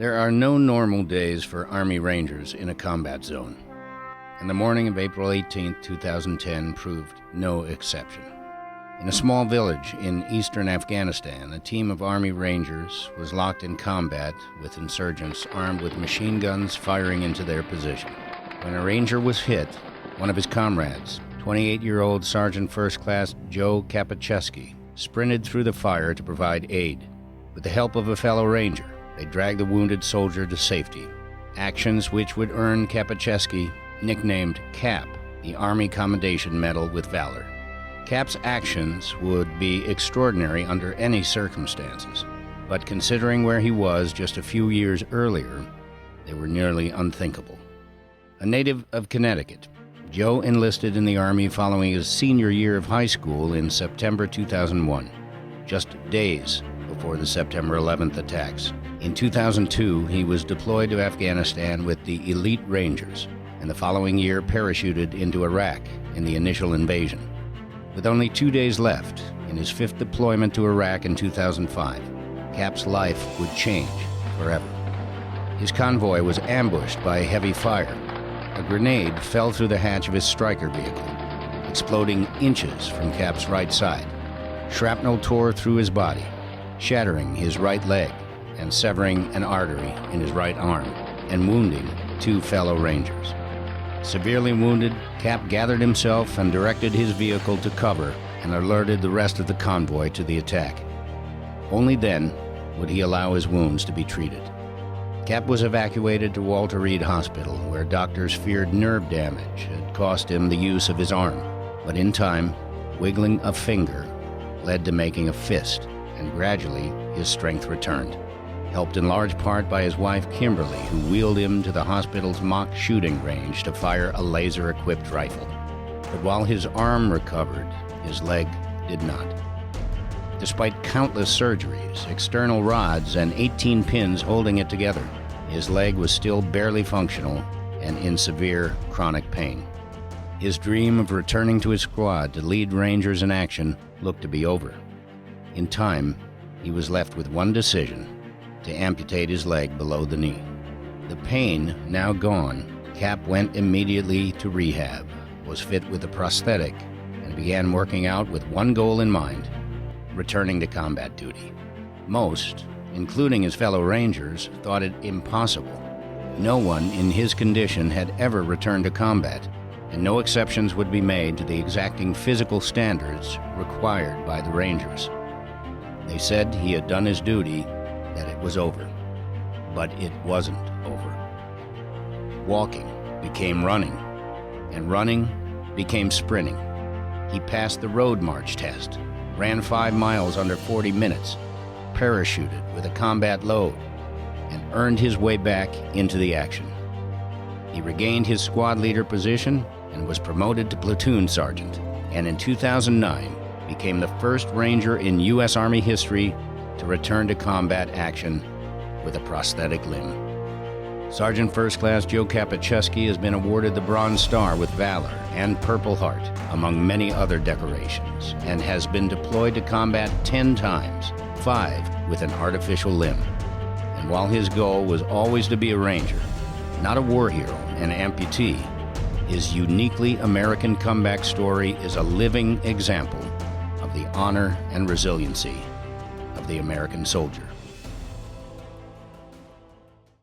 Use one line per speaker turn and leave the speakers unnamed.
There are no normal days for Army Rangers in a combat zone, and the morning of April 18, 2010 proved no exception. In a small village in eastern Afghanistan, a team of Army Rangers was locked in combat with insurgents armed with machine guns firing into their position. When a Ranger was hit, one of his comrades, 28-year-old Sergeant First Class Joe Kapacziewski, sprinted through the fire to provide aid. With the help of a fellow Ranger, they dragged the wounded soldier to safety, actions which would earn Kapacziewski, nicknamed Cap, the Army Commendation Medal with Valor. Cap's actions would be extraordinary under any circumstances, but considering where he was just a few years earlier, they were nearly unthinkable. A native of Connecticut, Joe enlisted in the Army following his senior year of high school in September 2001, just days before the September 11th attacks. In 2002, he was deployed to Afghanistan with the Elite Rangers, and the following year parachuted into Iraq in the initial invasion. With only 2 days left in his fifth deployment to Iraq in 2005, Cap's life would change forever. His convoy was ambushed by heavy fire. A grenade fell through the hatch of his Stryker vehicle, exploding inches from Cap's right side. Shrapnel tore through his body, shattering his right leg and severing an artery in his right arm, and wounding 2 fellow Rangers. Severely wounded, Cap gathered himself and directed his vehicle to cover and alerted the rest of the convoy to the attack. Only then would he allow his wounds to be treated. Cap was evacuated to Walter Reed Hospital, where doctors feared nerve damage had cost him the use of his arm. But in time, wiggling a finger led to making a fist, and gradually his strength returned, helped in large part by his wife Kimberly, who wheeled him to the hospital's mock shooting range to fire a laser-equipped rifle. But while his arm recovered, his leg did not. Despite countless surgeries, external rods, and 18 pins holding it together, his leg was still barely functional and in severe chronic pain. His dream of returning to his squad to lead Rangers in action looked to be over. In time, he was left with one decision: to amputate his leg below the knee. The pain now gone, Cap went immediately to rehab, was fit with a prosthetic, and began working out with one goal in mind: returning to combat duty. Most, including his fellow Rangers, thought it impossible. No one in his condition had ever returned to combat, and no exceptions would be made to the exacting physical standards required by the Rangers. They said he had done his duty, that it was over. But it wasn't over. Walking became running, and running became sprinting. He passed the road march test, ran 5 miles under 40 minutes, parachuted with a combat load, and earned his way back into the action. He regained his squad leader position and was promoted to platoon sergeant, and in 2009 became the first Ranger in U.S. Army history to return to combat action with a prosthetic limb. Sergeant First Class Joe Kapacziewski has been awarded the Bronze Star with Valor and Purple Heart, among many other decorations, and has been deployed to combat 10 times, 5 with an artificial limb. And while his goal was always to be a Ranger, not a war hero, an amputee, his uniquely American comeback story is a living example of the honor and resiliency of the American soldier.